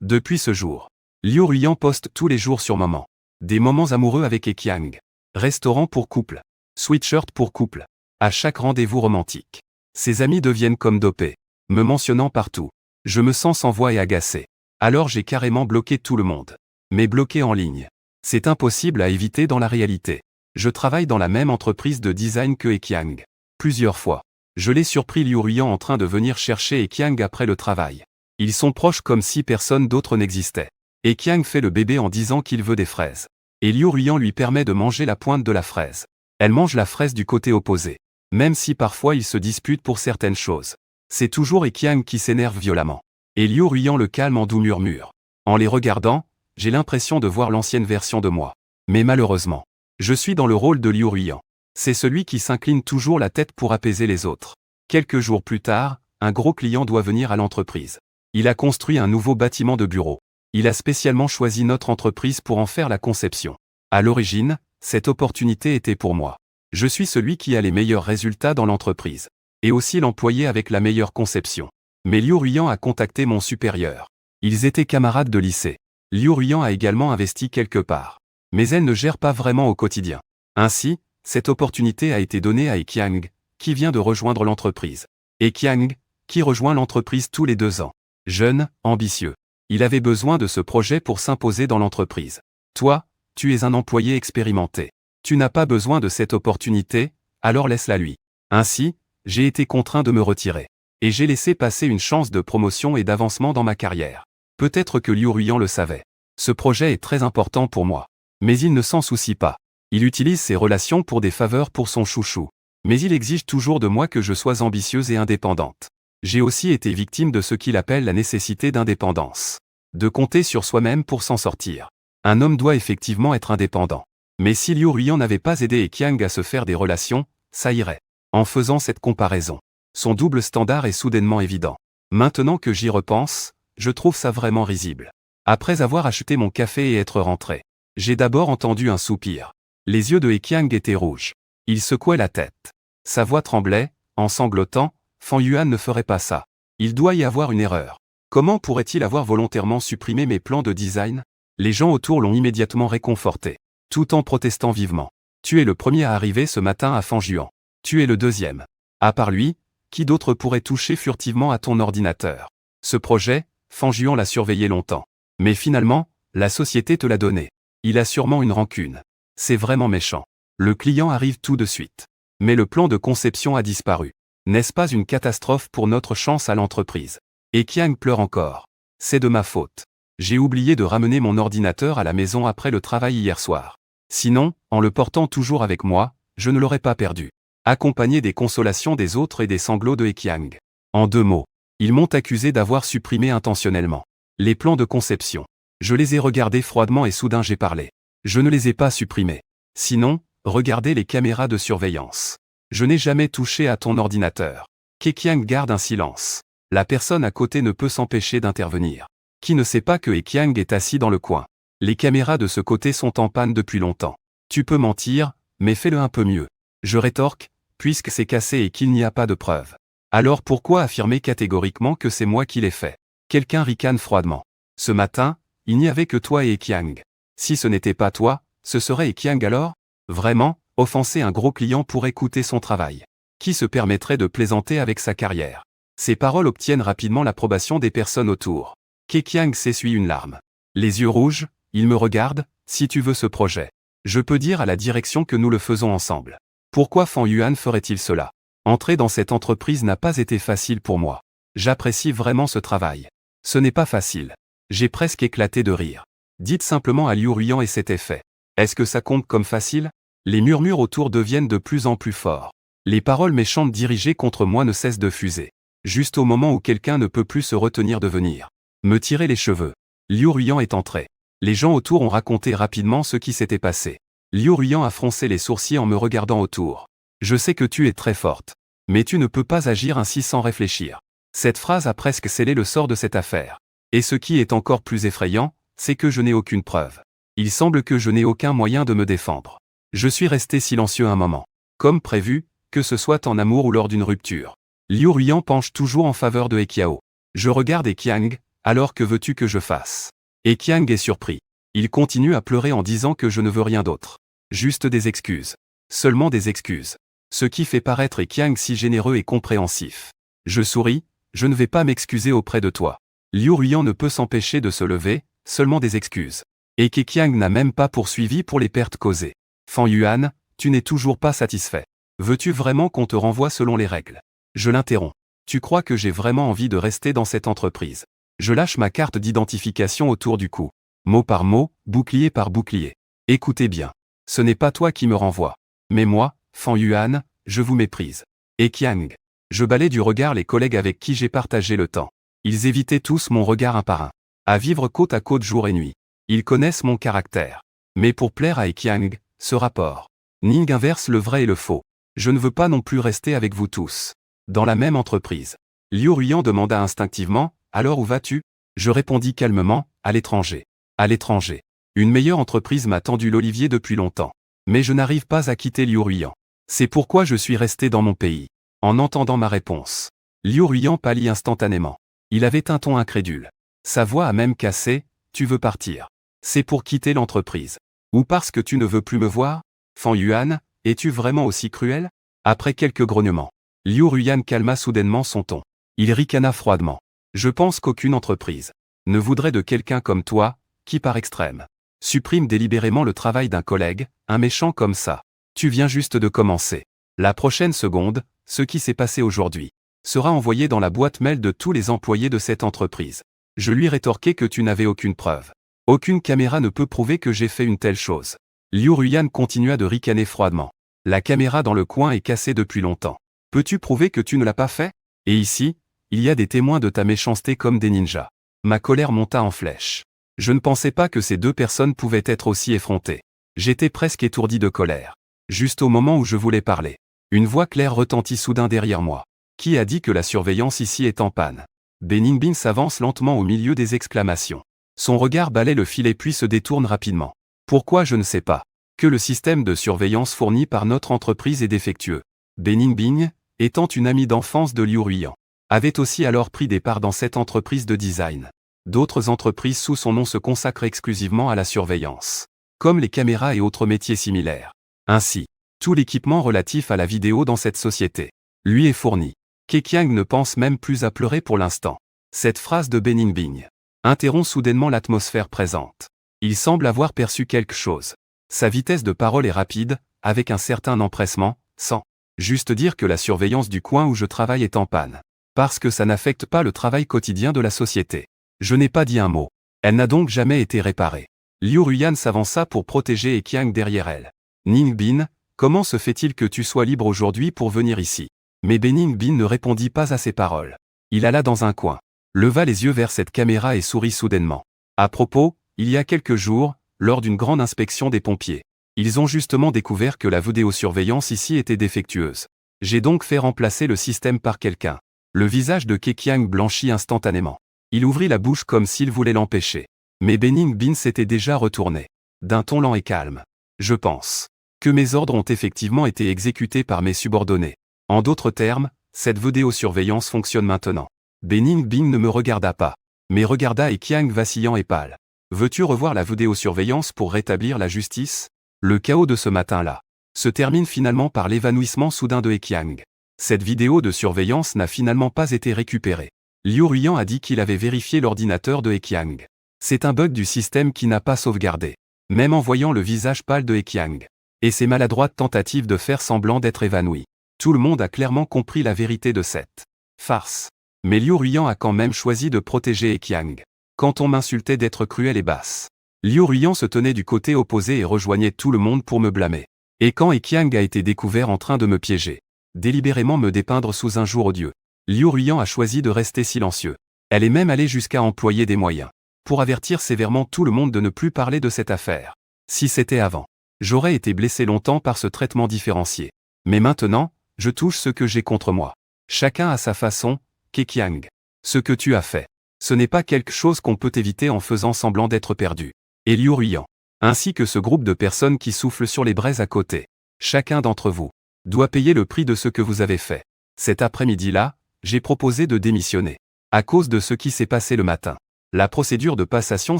Depuis ce jour, Liu Ruiyan poste tous les jours sur Moment. Des moments amoureux avec Ekiang. Restaurant pour couple. Sweatshirt pour couple. À chaque rendez-vous romantique. Ses amis deviennent comme dopés. Me mentionnant partout. Je me sens sans voix et agacé. Alors j'ai carrément bloqué tout le monde. Mais bloqué en ligne. C'est impossible à éviter dans la réalité. Je travaille dans la même entreprise de design que Ekiang. Plusieurs fois. Je l'ai surpris Liu Ruiyan en train de venir chercher Ekiang après le travail. Ils sont proches comme si personne d'autre n'existait. Ekiang fait le bébé en disant qu'il veut des fraises. Et Liu Ruiyan lui permet de manger la pointe de la fraise. Elle mange la fraise du côté opposé. Même si parfois ils se disputent pour certaines choses. C'est toujours Ekiang qui s'énerve violemment. Et Liu Ruiyan le calme en doux murmures. En les regardant, j'ai l'impression de voir l'ancienne version de moi. Mais malheureusement, je suis dans le rôle de Liu Ruiyan. C'est celui qui s'incline toujours la tête pour apaiser les autres. Quelques jours plus tard, un gros client doit venir à l'entreprise. Il a construit un nouveau bâtiment de bureau. Il a spécialement choisi notre entreprise pour en faire la conception. À l'origine, cette opportunité était pour moi. Je suis celui qui a les meilleurs résultats dans l'entreprise. Et aussi l'employé avec la meilleure conception. Mais Liu Ruiyan a contacté mon supérieur. Ils étaient camarades de lycée. Liu Ruiyan a également investi quelque part. Mais elle ne gère pas vraiment au quotidien. Ainsi, cette opportunité a été donnée à Ekiang, qui vient de rejoindre l'entreprise. Ekiang, qui rejoint l'entreprise tous les 2 ans. Jeune, ambitieux. Il avait besoin de ce projet pour s'imposer dans l'entreprise. Toi, tu es un employé expérimenté. Tu n'as pas besoin de cette opportunité, alors laisse-la lui. Ainsi, j'ai été contraint de me retirer. Et j'ai laissé passer une chance de promotion et d'avancement dans ma carrière. Peut-être que Liu Ruiyan le savait. Ce projet est très important pour moi. Mais il ne s'en soucie pas. Il utilise ses relations pour des faveurs pour son chouchou. Mais il exige toujours de moi que je sois ambitieuse et indépendante. J'ai aussi été victime de ce qu'il appelle la nécessité d'indépendance. De compter sur soi-même pour s'en sortir. Un homme doit effectivement être indépendant. Mais si Liu Ruiyan n'avait pas aidé Ekiang à se faire des relations, ça irait. En faisant cette comparaison, son double standard est soudainement évident. Maintenant que j'y repense, je trouve ça vraiment risible. Après avoir acheté mon café et être rentré, j'ai d'abord entendu un soupir. Les yeux de Ekiang étaient rouges. Il secouait la tête. Sa voix tremblait, en sanglotant. Fan Yuan ne ferait pas ça. Il doit y avoir une erreur. Comment pourrait-il avoir volontairement supprimé mes plans de design? Les gens autour l'ont immédiatement réconforté, tout en protestant vivement. Tu es le premier à arriver ce matin à Fan Yuan. Tu es le deuxième. À part lui, qui d'autre pourrait toucher furtivement à ton ordinateur? Ce projet, Fan Yuan l'a surveillé longtemps. Mais finalement, la société te l'a donné. Il a sûrement une rancune. C'est vraiment méchant. Le client arrive tout de suite. Mais le plan de conception a disparu. N'est-ce pas une catastrophe pour notre chance à l'entreprise? Ekiang pleure encore. C'est de ma faute. J'ai oublié de ramener mon ordinateur à la maison après le travail hier soir. Sinon, en le portant toujours avec moi, je ne l'aurais pas perdu. Accompagné des consolations des autres et des sanglots de Ekiang. En 2 mots, ils m'ont accusé d'avoir supprimé intentionnellement les plans de conception. Je les ai regardés froidement et soudain j'ai parlé. Je ne les ai pas supprimés. Sinon, regardez les caméras de surveillance. Je n'ai jamais touché à ton ordinateur. Ekiang garde un silence. La personne à côté ne peut s'empêcher d'intervenir. Qui ne sait pas que Ekiang est assis dans le coin? Les caméras de ce côté sont en panne depuis longtemps. Tu peux mentir, mais fais-le un peu mieux. Je rétorque, puisque c'est cassé et qu'il n'y a pas de preuve. Alors pourquoi affirmer catégoriquement que c'est moi qui l'ai fait? Quelqu'un ricane froidement. Ce matin, il n'y avait que toi et Ekiang. Si ce n'était pas toi, ce serait Ekiang alors? Vraiment, offenser un gros client pour écouter son travail. Qui se permettrait de plaisanter avec sa carrière? Ces paroles obtiennent rapidement l'approbation des personnes autour. Ekiang s'essuie une larme. Les yeux rouges, il me regarde, si tu veux ce projet. Je peux dire à la direction que nous le faisons ensemble. Pourquoi Fan Yuan ferait-il cela? Entrer dans cette entreprise n'a pas été facile pour moi. J'apprécie vraiment ce travail. Ce n'est pas facile. J'ai presque éclaté de rire. Dites simplement à Liu Ruiyan et cet effet. Est-ce que ça compte comme facile? Les murmures autour deviennent de plus en plus forts. Les paroles méchantes dirigées contre moi ne cessent de fuser. Juste au moment où quelqu'un ne peut plus se retenir de venir me tirer les cheveux. Liu Ruiyan est entré. Les gens autour ont raconté rapidement ce qui s'était passé. Liu Ruiyan a froncé les sourcils en me regardant autour. Je sais que tu es très forte. Mais tu ne peux pas agir ainsi sans réfléchir. Cette phrase a presque scellé le sort de cette affaire. Et ce qui est encore plus effrayant, c'est que je n'ai aucune preuve. Il semble que je n'ai aucun moyen de me défendre. Je suis resté silencieux un moment. Comme prévu, que ce soit en amour ou lors d'une rupture. Liu Ruiyan penche toujours en faveur de Ekiao. Je regarde Ekiang, Alors que veux-tu que je fasse? Et Qiang est surpris. Il continue à pleurer en disant que je ne veux rien d'autre. Juste des excuses. Seulement des excuses. Ce qui fait paraître Qiang si généreux et compréhensif. Je souris, je ne vais pas m'excuser auprès de toi. Liu Ruiyan ne peut s'empêcher de se lever, seulement des excuses. Et Qiang n'a même pas poursuivi pour les pertes causées. Fan Yuan, tu n'es toujours pas satisfait. Veux-tu vraiment qu'on te renvoie selon les règles? Je l'interromps. Tu crois que j'ai vraiment envie de rester dans cette entreprise? Je lâche ma carte d'identification autour du cou. Mot par mot, bouclier par bouclier. Écoutez bien. Ce n'est pas toi qui me renvoie. Mais moi, Fan Yuan, je vous méprise. Et Qiang. Je balais du regard les collègues avec qui j'ai partagé le temps. Ils évitaient tous mon regard un par un. À vivre côte à côte jour et nuit. Ils connaissent mon caractère. Mais pour plaire à Qiang, ce rapport. Ning inverse le vrai et le faux. Je ne veux pas non plus rester avec vous tous. Dans la même entreprise. Liu Ruiyan demanda instinctivement, alors où vas-tu? Je répondis calmement, à l'étranger. À l'étranger. Une meilleure entreprise m'a tendu l'olivier depuis longtemps. Mais je n'arrive pas à quitter Liu Ruiyan. C'est pourquoi je suis resté dans mon pays. En entendant ma réponse. Liu Ruiyan pâlit instantanément. Il avait un ton incrédule. Sa voix a même cassé, tu veux partir. C'est pour quitter l'entreprise. Ou parce que tu ne veux plus me voir? Fan Yuan, es-tu vraiment aussi cruel? Après quelques grognements. Liu Ruiyan calma soudainement son ton. Il ricana froidement. Je pense qu'aucune entreprise ne voudrait de quelqu'un comme toi, qui par extrême supprime délibérément le travail d'un collègue, un méchant comme ça. Tu viens juste de commencer. La prochaine seconde, ce qui s'est passé aujourd'hui sera envoyé dans la boîte mail de tous les employés de cette entreprise. Je lui rétorquai que tu n'avais aucune preuve. Aucune caméra ne peut prouver que j'ai fait une telle chose. Liu Ruiyan continua de ricaner froidement. La caméra dans le coin est cassée depuis longtemps. Peux-tu prouver que tu ne l'as pas fait? Et ici, il y a des témoins de ta méchanceté comme des ninjas. Ma colère monta en flèche. Je ne pensais pas que ces deux personnes pouvaient être aussi effrontées. J'étais presque étourdi de colère. Juste au moment où je voulais parler. Une voix claire retentit soudain derrière moi. Qui a dit que la surveillance ici est en panne? Beningbin s'avance lentement au milieu des exclamations. Son regard balaie le filet puis se détourne rapidement. Pourquoi je ne sais pas. Que le système de surveillance fourni par notre entreprise est défectueux. Beningbin, étant une amie d'enfance de Liu Ruiyan, avait aussi alors pris des parts dans cette entreprise de design. D'autres entreprises sous son nom se consacrent exclusivement à la surveillance. Comme les caméras et autres métiers similaires. Ainsi, tout l'équipement relatif à la vidéo dans cette société lui est fourni. Qiang ne pense même plus à pleurer pour l'instant. Cette phrase de Beningbin interrompt soudainement l'atmosphère présente. Il semble avoir perçu quelque chose. Sa vitesse de parole est rapide, avec un certain empressement, sans juste dire que la surveillance du coin où je travaille est en panne. Parce que ça n'affecte pas le travail quotidien de la société. Je n'ai pas dit un mot. Elle n'a donc jamais été réparée. Liu Ruiyan s'avança pour protéger Qiang derrière elle. Ningbin, comment se fait-il que tu sois libre aujourd'hui pour venir ici? Mais Beningbin ne répondit pas à ces paroles. Il alla dans un coin, leva les yeux vers cette caméra et sourit soudainement. À propos, il y a quelques jours, lors d'une grande inspection des pompiers, ils ont justement découvert que la vidéosurveillance ici était défectueuse. J'ai donc fait remplacer le système par quelqu'un. Le visage de Qiang blanchit instantanément. Il ouvrit la bouche comme s'il voulait l'empêcher. Mais Beningbin s'était déjà retourné. D'un ton lent et calme. Je pense que mes ordres ont effectivement été exécutés par mes subordonnés. En d'autres termes, cette vidéosurveillance fonctionne maintenant. Beningbin ne me regarda pas, mais regarda Qiang vacillant et pâle. Veux-tu revoir la vidéosurveillance pour rétablir la justice? Le chaos de ce matin-là se termine finalement par l'évanouissement soudain de Qiang. Cette vidéo de surveillance n'a finalement pas été récupérée. Liu Ruiyan a dit qu'il avait vérifié l'ordinateur de Qiang. C'est un bug du système qui n'a pas sauvegardé. Même en voyant le visage pâle de Qiang. Et ses maladroites tentatives de faire semblant d'être évanoui. Tout le monde a clairement compris la vérité de cette farce. Mais Liu Ruiyan a quand même choisi de protéger Qiang. Quand on m'insultait d'être cruel et basse. Liu Ruiyan se tenait du côté opposé et rejoignait tout le monde pour me blâmer. Et quand Qiang a été découvert en train de me piéger, délibérément me dépeindre sous un jour odieux, Liu Ruiyan a choisi de rester silencieux. Elle est même allée jusqu'à employer des moyens pour avertir sévèrement tout le monde de ne plus parler de cette affaire. Si c'était avant, j'aurais été blessé longtemps par ce traitement différencié. Mais maintenant, je touche ce que j'ai contre moi. Chacun à sa façon, Qiang. Ce que tu as fait, ce n'est pas quelque chose qu'on peut éviter en faisant semblant d'être perdu. Et Liu Ruiyan, ainsi que ce groupe de personnes qui soufflent sur les braises à côté. Chacun d'entre vous doit payer le prix de ce que vous avez fait. Cet après-midi-là, j'ai proposé de démissionner. À cause de ce qui s'est passé le matin. La procédure de passation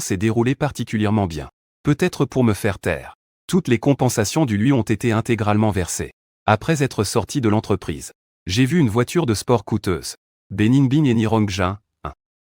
s'est déroulée particulièrement bien. Peut-être pour me faire taire. Toutes les compensations du lui ont été intégralement versées. Après être sorti de l'entreprise, j'ai vu une voiture de sport coûteuse. Beningbing et Nirongjin,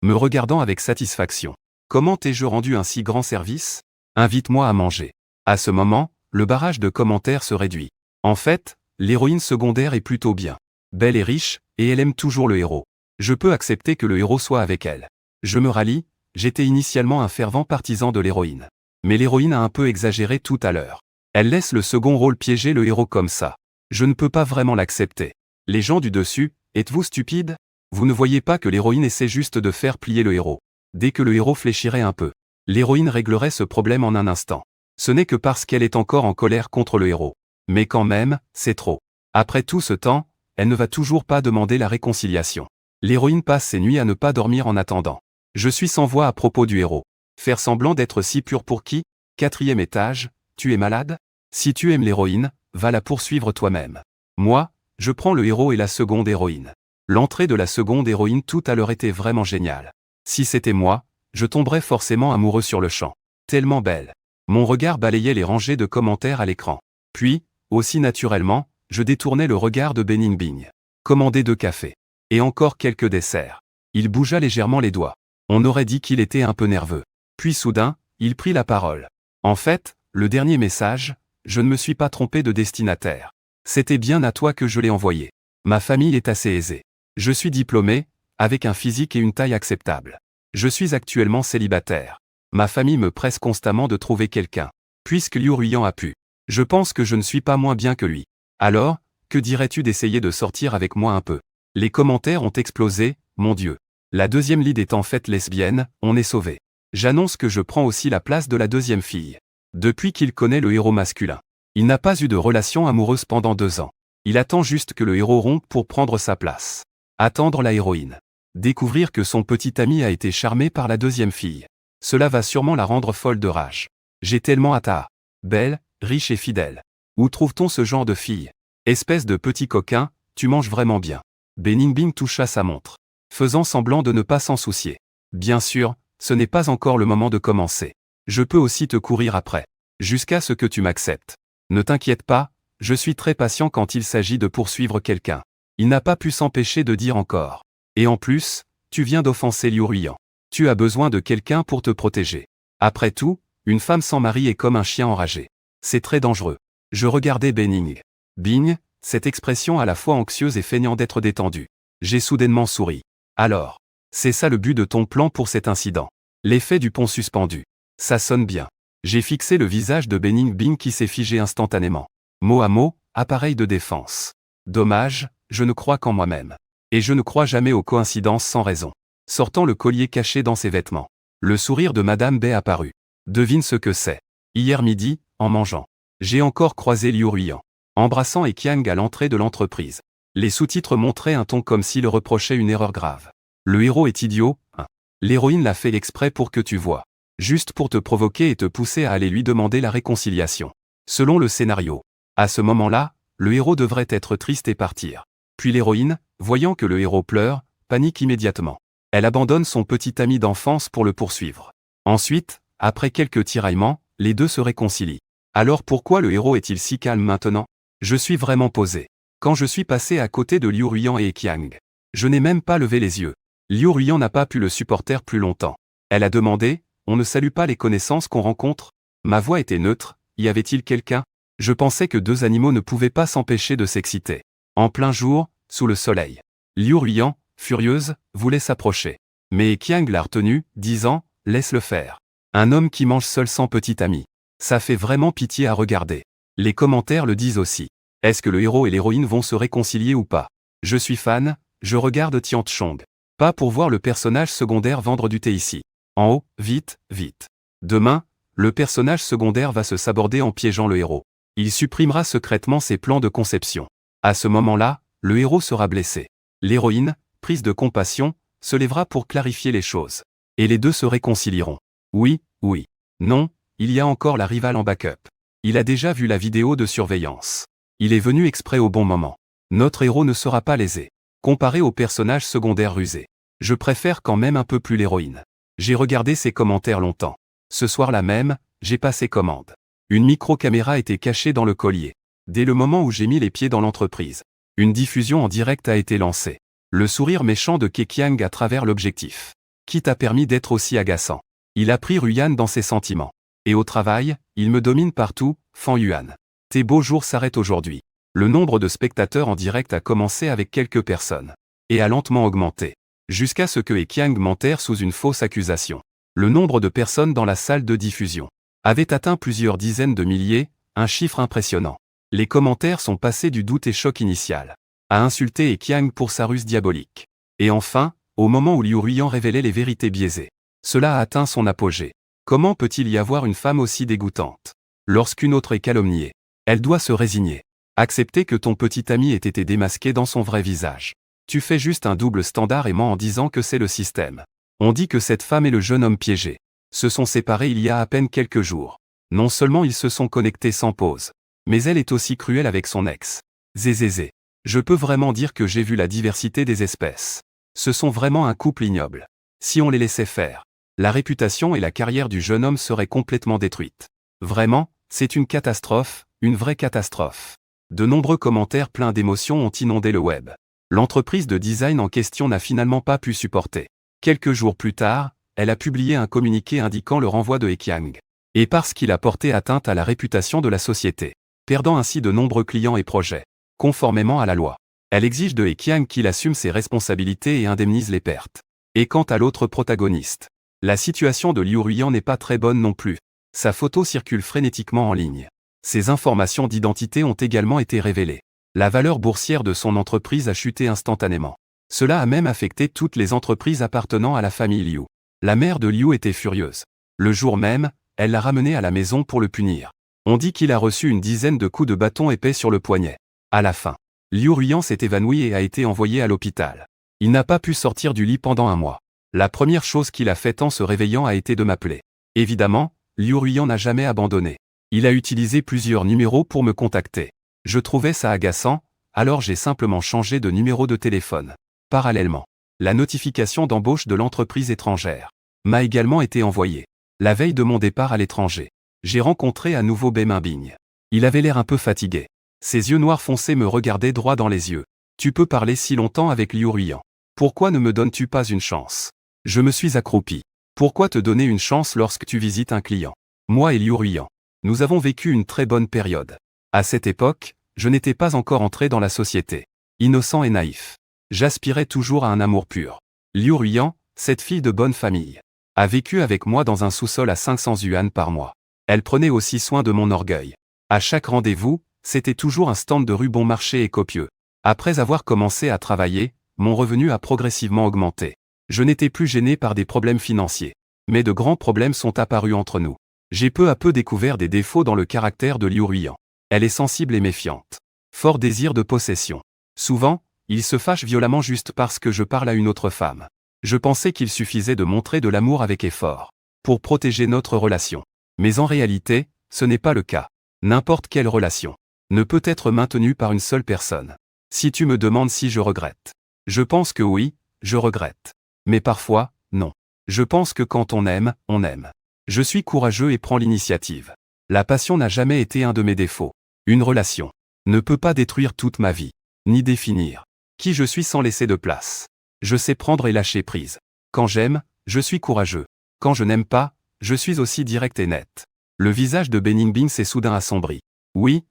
me regardant avec satisfaction. Comment t'ai-je rendu un si grand service? Invite-moi à manger. À ce moment, le barrage de commentaires se réduit. En fait, l'héroïne secondaire est plutôt bien. Belle et riche, et elle aime toujours le héros. Je peux accepter que le héros soit avec elle. Je me rallie, j'étais initialement un fervent partisan de l'héroïne. Mais l'héroïne a un peu exagéré tout à l'heure. Elle laisse le second rôle piéger le héros comme ça. Je ne peux pas vraiment l'accepter. Les gens du dessus, êtes-vous stupides? Vous ne voyez pas que l'héroïne essaie juste de faire plier le héros. Dès que le héros fléchirait un peu, l'héroïne réglerait ce problème en un instant. Ce n'est que parce qu'elle est encore en colère contre le héros. Mais quand même, c'est trop. Après tout ce temps, elle ne va toujours pas demander la réconciliation. L'héroïne passe ses nuits à ne pas dormir en attendant. Je suis sans voix à propos du héros. Faire semblant d'être si pur pour qui? 4e étage, tu es malade? Si tu aimes l'héroïne, va la poursuivre toi-même. Moi, je prends le héros et la seconde héroïne. L'entrée de la seconde héroïne tout à l'heure était vraiment géniale. Si c'était moi, je tomberais forcément amoureux sur le champ. Tellement belle. Mon regard balayait les rangées de commentaires à l'écran. Puis, aussi naturellement, je détournais le regard de Beningbing. Commandé 2 cafés. Et encore quelques desserts. Il bougea légèrement les doigts. On aurait dit qu'il était un peu nerveux. Puis soudain, il prit la parole. En fait, le dernier message, je ne me suis pas trompé de destinataire. C'était bien à toi que je l'ai envoyé. Ma famille est assez aisée. Je suis diplômé, avec un physique et une taille acceptable. Je suis actuellement célibataire. Ma famille me presse constamment de trouver quelqu'un. Puisque Liu Ruiyan a pu. Je pense que je ne suis pas moins bien que lui. Alors, que dirais-tu d'essayer de sortir avec moi un peu? Les commentaires ont explosé, mon Dieu. La deuxième lead est en fait lesbienne, on est sauvé. J'annonce que je prends aussi la place de la deuxième fille. Depuis qu'il connaît le héros masculin. Il n'a pas eu de relation amoureuse pendant 2 ans. Il attend juste que le héros rompe pour prendre sa place. Attendre la héroïne. Découvrir que son petit ami a été charmé par la deuxième fille. Cela va sûrement la rendre folle de rage. J'ai tellement hâte à. Belle, riche et fidèle. Où trouve-t-on ce genre de fille? Espèce de petit coquin, tu manges vraiment bien. Beningbing toucha sa montre. Faisant semblant de ne pas s'en soucier. Bien sûr, ce n'est pas encore le moment de commencer. Je peux aussi te courir après. Jusqu'à ce que tu m'acceptes. Ne t'inquiète pas, je suis très patient quand il s'agit de poursuivre quelqu'un. Il n'a pas pu s'empêcher de dire encore. Et en plus, tu viens d'offenser Liu Ruiyan. Tu as besoin de quelqu'un pour te protéger. Après tout, une femme sans mari est comme un chien enragé. C'est très dangereux. Je regardais Beningbing, cette expression à la fois anxieuse et feignant d'être détendue. J'ai soudainement souri. Alors, c'est ça le but de ton plan pour cet incident. L'effet du pont suspendu. Ça sonne bien. J'ai fixé le visage de Beningbing qui s'est figé instantanément. Mot à mot, appareil de défense. Dommage, je ne crois qu'en moi-même. Et je ne crois jamais aux coïncidences sans raison. Sortant le collier caché dans ses vêtements. Le sourire de Madame Bay apparut. Devine ce que c'est. Hier midi, en mangeant. J'ai encore croisé Liu Ruiyan. Embrassant Ekiang à l'entrée de l'entreprise. Les sous-titres montraient un ton comme s'il reprochait une erreur grave. Le héros est idiot, hein. L'héroïne l'a fait exprès pour que tu vois. Juste pour te provoquer et te pousser à aller lui demander la réconciliation. Selon le scénario. À ce moment-là, le héros devrait être triste et partir. Puis l'héroïne, voyant que le héros pleure, panique immédiatement. Elle abandonne son petit ami d'enfance pour le poursuivre. Ensuite, après quelques tiraillements, les deux se réconcilient. Alors pourquoi le héros est-il si calme maintenant? Je suis vraiment posé. Quand je suis passé à côté de Liu Ruiyan et Ekiang, je n'ai même pas levé les yeux. Liu Ruiyan n'a pas pu le supporter plus longtemps. Elle a demandé, on ne salue pas les connaissances qu'on rencontre? Ma voix était neutre, y avait-il quelqu'un? Je pensais que 2 animaux ne pouvaient pas s'empêcher de s'exciter. En plein jour, sous le soleil. Liu Ruiyan, furieuse, voulait s'approcher. Mais Ekiang l'a retenu, disant, laisse-le faire. Un homme qui mange seul sans petit ami. Ça fait vraiment pitié à regarder. Les commentaires le disent aussi. Est-ce que le héros et l'héroïne vont se réconcilier ou pas? Je suis fan, je regarde Tian Chong. Pas pour voir le personnage secondaire vendre du thé ici. En haut, vite, vite. Demain, le personnage secondaire va se saborder en piégeant le héros. Il supprimera secrètement ses plans de conception. À ce moment-là, le héros sera blessé. L'héroïne, prise de compassion, se lèvera pour clarifier les choses. Et les deux se réconcilieront. Oui, oui. Non, il y a encore la rivale en backup. Il a déjà vu la vidéo de surveillance. Il est venu exprès au bon moment. Notre héros ne sera pas lésé. Comparé au personnage secondaire rusé. Je préfère quand même un peu plus l'héroïne. J'ai regardé ses commentaires longtemps. Ce soir-là même, j'ai passé commande. Une micro-caméra était cachée dans le collier. Dès le moment où j'ai mis les pieds dans l'entreprise, une diffusion en direct a été lancée. Le sourire méchant de Keqiang à travers l'objectif. Qui t'a permis d'être aussi agaçant? Il a pris Ruyan dans ses sentiments. Et au travail, il me domine partout, Fan Yuan. Tes beaux jours s'arrêtent aujourd'hui. Le nombre de spectateurs en direct a commencé avec quelques personnes. Et a lentement augmenté. Jusqu'à ce que Keqiang m'enterre sous une fausse accusation. Le nombre de personnes dans la salle de diffusion avait atteint plusieurs dizaines de milliers, un chiffre impressionnant. Les commentaires sont passés du doute et choc initial à insulter Keqiang pour sa ruse diabolique. Et enfin, au moment où Liu Ruiyan révélait les vérités biaisées, cela a atteint son apogée. Comment peut-il y avoir une femme aussi dégoûtante? Lorsqu'une autre est calomniée, elle doit se résigner. Accepter que ton petit ami ait été démasqué dans son vrai visage. Tu fais juste un double standard et mens en disant que c'est le système. On dit que cette femme et le jeune homme piégé se sont séparés il y a à peine quelques jours. Non seulement ils se sont connectés sans pause, mais elle est aussi cruelle avec son ex. Zézézé. Je peux vraiment dire que j'ai vu la diversité des espèces. Ce sont vraiment un couple ignoble. Si on les laissait faire, la réputation et la carrière du jeune homme seraient complètement détruites. Vraiment, c'est une catastrophe, une vraie catastrophe. De nombreux commentaires pleins d'émotions ont inondé le web. L'entreprise de design en question n'a finalement pas pu supporter. Quelques jours plus tard, elle a publié un communiqué indiquant le renvoi de Keqiang. Et parce qu'il a porté atteinte à la réputation de la société, perdant ainsi de nombreux clients et projets. Conformément à la loi, elle exige de Keqiang qu'il assume ses responsabilités et indemnise les pertes. Et quant à l'autre protagoniste, la situation de Liu Ruiyan n'est pas très bonne non plus. Sa photo circule frénétiquement en ligne. Ses informations d'identité ont également été révélées. La valeur boursière de son entreprise a chuté instantanément. Cela a même affecté toutes les entreprises appartenant à la famille Liu. La mère de Liu était furieuse. Le jour même, elle l'a ramené à la maison pour le punir. On dit qu'il a reçu une dizaine de coups de bâton épais sur le poignet. À la fin, Liu Ruiyan s'est évanoui et a été envoyé à l'hôpital. Il n'a pas pu sortir du lit pendant un mois. La première chose qu'il a fait en se réveillant a été de m'appeler. Évidemment, Liu Ruiyan n'a jamais abandonné. Il a utilisé plusieurs numéros pour me contacter. Je trouvais ça agaçant, alors j'ai simplement changé de numéro de téléphone. Parallèlement, la notification d'embauche de l'entreprise étrangère m'a également été envoyée. La veille de mon départ à l'étranger, j'ai rencontré à nouveau Bemin Bing. Il avait l'air un peu fatigué. Ses yeux noirs foncés me regardaient droit dans les yeux. Tu peux parler si longtemps avec Liu Ruiyan. Pourquoi ne me donnes-tu pas une chance? Je me suis accroupi. Pourquoi te donner une chance lorsque tu visites un client? Moi et Liu Ruiyan, nous avons vécu une très bonne période. À cette époque, je n'étais pas encore entré dans la société. Innocent et naïf. J'aspirais toujours à un amour pur. Liu Ruiyan, cette fille de bonne famille, a vécu avec moi dans un sous-sol à 500 yuan par mois. Elle prenait aussi soin de mon orgueil. À chaque rendez-vous, c'était toujours un stand de rue bon marché et copieux. Après avoir commencé à travailler, mon revenu a progressivement augmenté. Je n'étais plus gêné par des problèmes financiers. Mais de grands problèmes sont apparus entre nous. J'ai peu à peu découvert des défauts dans le caractère de Liu Ruiyan. Elle est sensible et méfiante. Fort désir de possession. Souvent, il se fâche violemment juste parce que je parle à une autre femme. Je pensais qu'il suffisait de montrer de l'amour avec effort pour protéger notre relation. Mais en réalité, ce n'est pas le cas. N'importe quelle relation ne peut être maintenue par une seule personne. Si tu me demandes si je regrette, je pense que oui, je regrette. Mais parfois, non. Je pense que quand on aime, on aime. Je suis courageux et prends l'initiative. La passion n'a jamais été un de mes défauts. Une relation ne peut pas détruire toute ma vie, ni définir qui je suis sans laisser de place. Je sais prendre et lâcher prise. Quand j'aime, je suis courageux. Quand je n'aime pas, je suis aussi direct et net. Le visage de Bemin Bing s'est soudain assombri. Oui,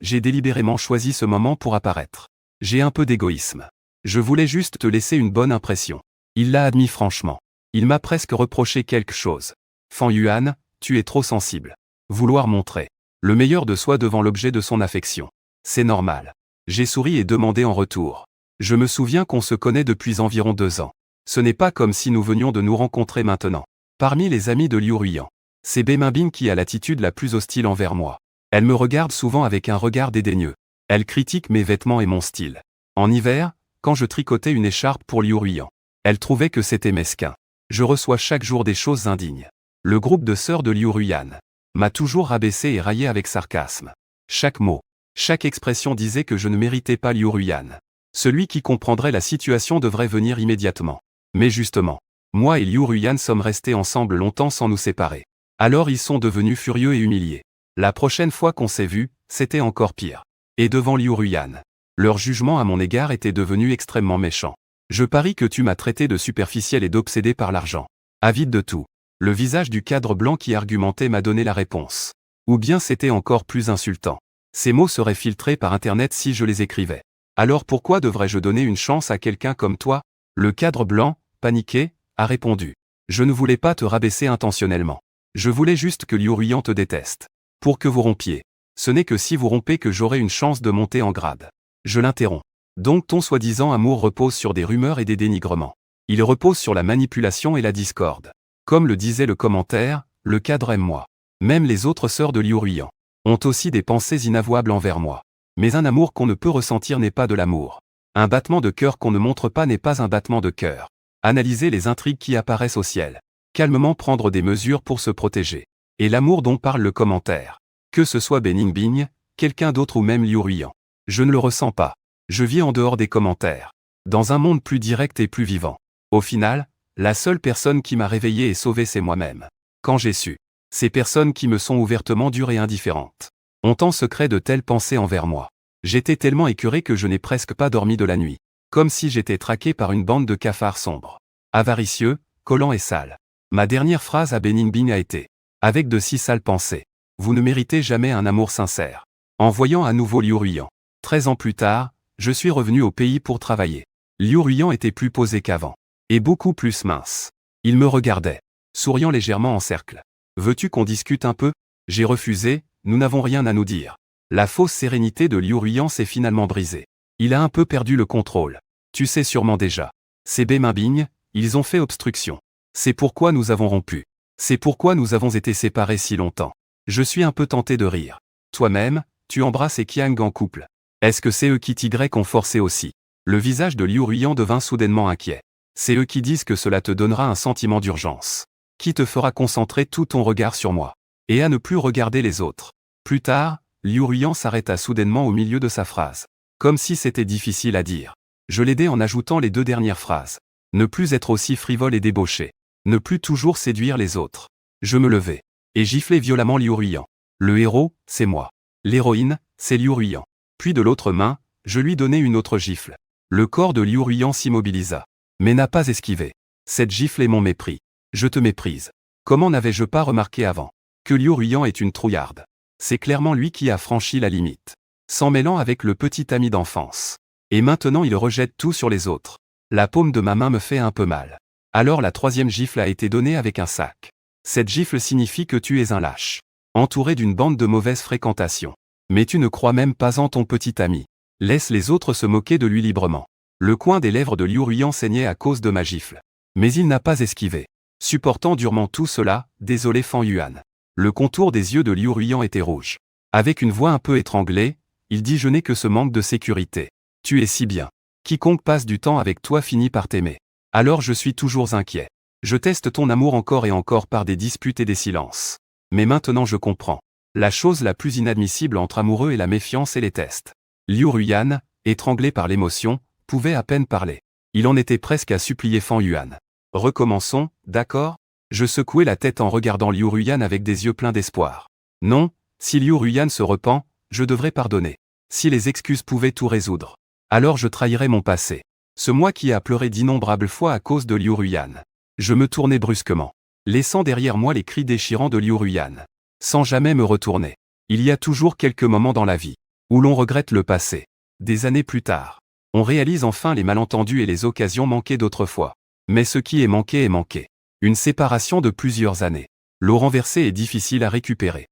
j'ai délibérément choisi ce moment pour apparaître. J'ai un peu d'égoïsme. Je voulais juste te laisser une bonne impression. Il l'a admis franchement. Il m'a presque reproché quelque chose. Fan Yuan, tu es trop sensible. Vouloir montrer le meilleur de soi devant l'objet de son affection. C'est normal. J'ai souri et demandé en retour. Je me souviens qu'on se connaît depuis environ 2 ans. Ce n'est pas comme si nous venions de nous rencontrer maintenant. Parmi les amis de Liu Ruiyan, c'est Bemin Bing qui a l'attitude la plus hostile envers moi. Elle me regarde souvent avec un regard dédaigneux. Elle critique mes vêtements et mon style. En hiver, quand je tricotais une écharpe pour Liu Ruiyan, elle trouvait que c'était mesquin. Je reçois chaque jour des choses indignes. Le groupe de sœurs de Liu Ruiyan m'a toujours rabaissé et raillé avec sarcasme. Chaque mot, chaque expression disait que je ne méritais pas Liu Ruiyan. Celui qui comprendrait la situation devrait venir immédiatement. Mais justement, Moi et Liu Ruyan sommes restés ensemble longtemps sans nous séparer. Alors ils sont devenus furieux et humiliés. La prochaine fois qu'on s'est vus, c'était encore pire. Et devant Liu Ruyan, leur jugement à mon égard était devenu extrêmement méchant. Je parie que tu m'as traité de superficiel et d'obsédé par l'argent. Avide de tout. Le visage du cadre blanc qui argumentait m'a donné la réponse. Ou bien c'était encore plus insultant. Ces mots seraient filtrés par Internet si je les écrivais. Alors pourquoi devrais-je donner une chance à quelqu'un comme toi? Le cadre blanc, paniqué, a répondu. Je ne voulais pas te rabaisser intentionnellement. Je voulais juste que Liu Ruyan te déteste. Pour que vous rompiez. Ce n'est que si vous rompez que j'aurai une chance de monter en grade. Je l'interromps. Donc ton soi-disant amour repose sur des rumeurs et des dénigrements. Il repose sur la manipulation et la discorde. Comme le disait le commentaire, le cadre aime moi. Même les autres sœurs de Liu Ruyan ont aussi des pensées inavouables envers moi. Mais un amour qu'on ne peut ressentir n'est pas de l'amour. Un battement de cœur qu'on ne montre pas n'est pas un battement de cœur. Analyser les intrigues qui apparaissent au ciel. Calmement prendre des mesures pour se protéger. Et l'amour dont parle le commentaire. Que ce soit Beningbing, quelqu'un d'autre ou même Liu Ruyan. Je ne le ressens pas. Je vis en dehors des commentaires. Dans un monde plus direct et plus vivant. Au final, la seule personne qui m'a réveillé et sauvé c'est moi-même. Quand j'ai su. Ces personnes qui me sont ouvertement dures et indifférentes ont en secret de telles pensées envers moi. J'étais tellement écœuré que je n'ai presque pas dormi de la nuit. Comme si j'étais traqué par une bande de cafards sombres. Avaricieux, collants et sales. Ma dernière phrase à Beningbing a été. Avec de si sales pensées. Vous ne méritez jamais un amour sincère. En voyant à nouveau Liu Ruyan. 13 ans plus tard, je suis revenu au pays pour travailler. Liu Ruyan était plus posé qu'avant. Et beaucoup plus mince. Il me regardait. Souriant légèrement en cercle. Veux-tu qu'on discute un peu? J'ai refusé, nous n'avons rien à nous dire. La fausse sérénité de Liu Ruyan s'est finalement brisée. Il a un peu perdu le contrôle. Tu sais sûrement déjà. Ces Beningbing, ils ont fait obstruction. C'est pourquoi nous avons rompu. C'est pourquoi nous avons été séparés si longtemps. Je suis un peu tenté de rire. Toi-même, tu embrasses et Qiang en couple. Est-ce que c'est eux qui ont forcé aussi? Le visage de Liu Ruyan devint soudainement inquiet. C'est eux qui disent que cela te donnera un sentiment d'urgence. Qui te fera concentrer tout ton regard sur moi. Et à ne plus regarder les autres. Plus tard, Liu Ruyan s'arrêta soudainement au milieu de sa phrase. Comme si c'était difficile à dire. Je l'aidai en ajoutant les deux dernières phrases. Ne plus être aussi frivole et débauché. Ne plus toujours séduire les autres. Je me levai. Et giflai violemment Liu Ruyan. Le héros, c'est moi. L'héroïne, c'est Liu Ruyan. Puis de l'autre main, je lui donnai une autre gifle. Le corps de Liu Ruyan s'immobilisa. Mais n'a pas esquivé. Cette gifle est mon mépris. Je te méprise. Comment n'avais-je pas remarqué avant que Liu Ruyan est une trouillarde? C'est clairement lui qui a franchi la limite. S'en mêlant avec le petit ami d'enfance. Et maintenant il rejette tout sur les autres. La paume de ma main me fait un peu mal. Alors la troisième gifle a été donnée avec un sac. Cette gifle signifie que tu es un lâche. Entouré d'une bande de mauvaise fréquentation. Mais tu ne crois même pas en ton petit ami. Laisse les autres se moquer de lui librement. Le coin des lèvres de Liu Ruyan saignait à cause de ma gifle. Mais il n'a pas esquivé. Supportant durement tout cela, désolé Fan Yuan. Le contour des yeux de Liu Ruyan était rouge. Avec une voix un peu étranglée, il dit: je n'ai que ce manque de sécurité. Tu es si bien. Quiconque passe du temps avec toi finit par t'aimer. Alors je suis toujours inquiet. Je teste ton amour encore et encore par des disputes et des silences. Mais maintenant je comprends. La chose la plus inadmissible entre amoureux est la méfiance et les tests. Liu Ruyan, étranglé par l'émotion, pouvait à peine parler. Il en était presque à supplier Fan Yuan. Recommençons, d'accord? Je secouai la tête en regardant Liu Ruyan avec des yeux pleins d'espoir. Non, si Liu Ruyan se repent, je devrais pardonner. Si les excuses pouvaient tout résoudre. Alors je trahirais mon passé. Ce moi qui a pleuré d'innombrables fois à cause de Liu Ruyan. Je me tournai brusquement. Laissant derrière moi les cris déchirants de Liu Ruyan. Sans jamais me retourner. Il y a toujours quelques moments dans la vie. Où l'on regrette le passé. Des années plus tard. On réalise enfin les malentendus et les occasions manquées d'autrefois. Mais ce qui est manqué est manqué. Une séparation de plusieurs années. L'eau renversée est difficile à récupérer.